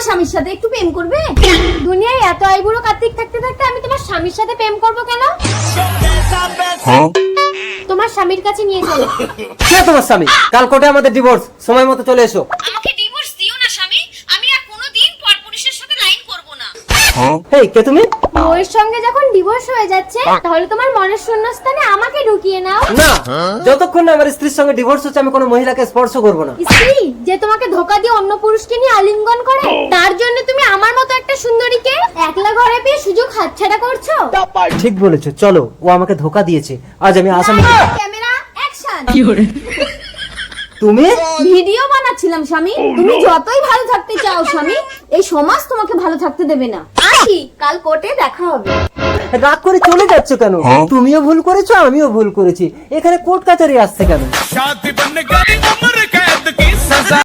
তোমার স্বামীর সাথে একটু প্রেম করবে? দুনিয়ায় এত আইবুড়ো কার্তিক থাকতে থাকতে আমি তোমার স্বামীর সাথে প্রেম করব কেন? তোমার স্বামীর কাছে নিয়ে চলো। কে তোমার স্বামী? কাল কোর্টে আমাদের ডিভোর্স, সময় মতো চলে এসো। আমাকে ডিভোর্স দিও না স্বামী, আমি আর কোনোদিন পরপুরুষের সাথে লাইন করব না। হেই, কে তুমি? বউয়ের সঙ্গে যখন ডিভোর্স হয়ে যাচ্ছে তাহলে তোমার মনের শূন্যস্থানে আমাকে ঢুকিয়ে নাও। না, যতক্ষণ না আমার স্ত্রীর সঙ্গে ডিভোর্স হচ্ছে আমি কোনো মহিলাকে স্পর্শ করব না। স্ত্রী যে তোমাকে ধোকা দিয়ে অন্য পুরুষকে নিয়ে আলিঙ্গন করে, তার জন্য তুমি আমার মতো একটা সুন্দরীকে একলা ঘরে পেয়ে সুযোগ হাতছাড়া করছো? ঠিক বলেছো, চলো। ও আমাকে ধোকা দিয়েছে, আজ আমি আসামি। Camera action. তুমি? ভিডিও বানাচ্ছিলাম স্বামী। তুমি যতই ভালো থাকতে চাও স্বামী, এই সমাজ তোমাকে ভালো থাকতে দেবে না। আসি, কাল কোর্টে দেখা হবে। রাগ করে চলে যাচ্ছ কেন? তুমিও ভুল করেছো, আমিও ভুল করেছি, এখানে কোর্ট কাচারি আসছে কেন?